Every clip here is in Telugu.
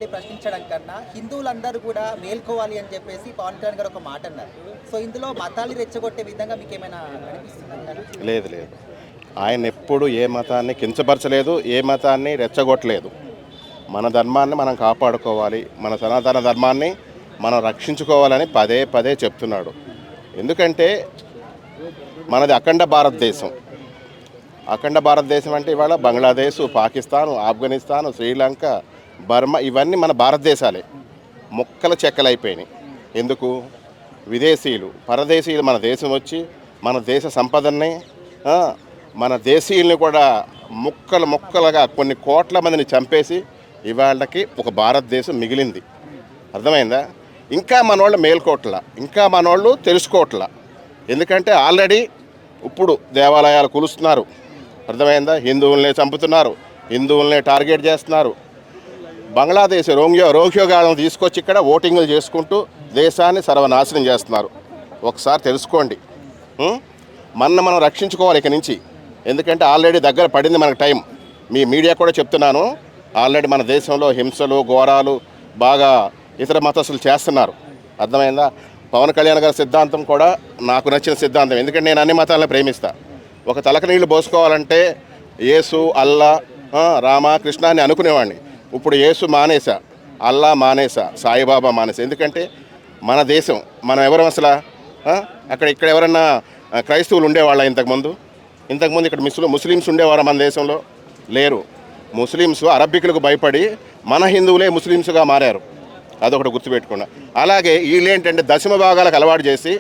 ప్రశ్నించడం కన్నా హిందువులందరూ కూడా మేల్కోవాలి అని చెప్పేసి పవన్ కళ్యాణ్ గారు ఒక మాట అన్నారు. సో ఇందులో మతాలు రెచ్చగొట్టే విధంగా మీకు ఏమైనా అనిపిస్తుందంటారా? లేదు లేదు, ఆయన ఎప్పుడు ఏ మతాన్ని కించపరచలేదు, ఏ మతాన్ని రెచ్చగొట్టలేదు. మన ధర్మాన్ని మనం కాపాడుకోవాలి, మన సనాతన ధర్మాన్ని మనం రక్షించుకోవాలని పదే పదే చెప్తున్నాడు. ఎందుకంటే మనది అఖండ భారతదేశం. అఖండ భారతదేశం అంటే ఇవాళ బంగ్లాదేశ్, పాకిస్తాన్, ఆఫ్ఘనిస్తాన్, శ్రీలంక, బర్మా ఇవన్నీ మన భారతదేశాలే ముక్కల చెక్కలైపోయినాయి. ఎందుకు? విదేశీయులు, పరదేశీయులు మన దేశం వచ్చి మన దేశ సంపదన్ని, మన దేశీయుల్ని కూడా ముక్కలు ముక్కలుగా కొన్ని కోట్ల మందిని చంపేసి ఇవాళకి ఒక భారతదేశం మిగిలింది. అర్థమైందా? ఇంకా మనోళ్ళు మేల్కోట్ల, ఇంకా మనోళ్ళు తెలుసుకోవట్ల. ఎందుకంటే ఆల్రెడీ ఇప్పుడు దేవాలయాలు కూలుస్తున్నారు. అర్థమైందా? హిందువులనే చంపుతున్నారు, హిందువులనే టార్గెట్ చేస్తున్నారు. బంగ్లాదేశ్ రోహింగ్యాలను తీసుకొచ్చి ఇక్కడ ఓటింగ్లు చేసుకుంటూ దేశాన్ని సర్వనాశనం చేస్తున్నారు. ఒకసారి తెలుసుకోండి. మనం రక్షించుకోవాలి ఇక నుంచి. ఎందుకంటే ఆల్రెడీ దగ్గర పడింది మనకు టైం. మీ మీడియా కూడా చెప్తున్నాను, ఆల్రెడీ మన దేశంలో హింసలు, ఘోరాలు బాగా ఇతర మతస్థులు చేస్తున్నారు. అర్థమైందా? పవన్ కళ్యాణ్ గారి సిద్ధాంతం కూడా నాకు నచ్చిన సిద్ధాంతం. ఎందుకంటే నేను అన్ని మతాలను ప్రేమిస్తా. ఒక తలక నీళ్ళు పోసుకోవాలంటే యేసు, అల్లా, రామ, కృష్ణ అని అనుకునేవాడిని. ఇప్పుడు యేసు మానేసా, అల్లా మానేసా, సాయిబాబా మానేసా. ఎందుకంటే మన దేశం, మనం ఎవరు అసలు? ఇక్కడ ఎవరన్నా క్రైస్తవులు ఉండేవాళ్ళ ఇంతకుముందు ఇక్కడ ముస్లిమ్స్ ఉండేవారా మన దేశంలో? లేరు. ముస్లిమ్స్ అరబ్బికులకు భయపడి మన హిందువులే ముస్లిమ్స్గా మారారు. అదొకటి గుర్తుపెట్టుకున్నా. అలాగే వీళ్ళేంటంటే దశమ భాగాలకు అలవాటు చేసి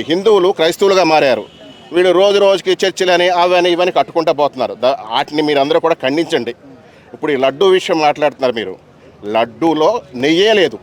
హిందువులు క్రైస్తవులుగా మారారు. వీళ్ళు రోజు రోజుకి చర్చిలని అవని ఇవన్నీ కట్టుకుంటూ పోతున్నారు. వాటిని మీరు అందరూ కూడా ఖండించండి. ఇప్పుడు ఈ లడ్డూ విషయం మాట్లాడుతున్నారు మీరు. లడ్డూలో నెయ్యే లేదు.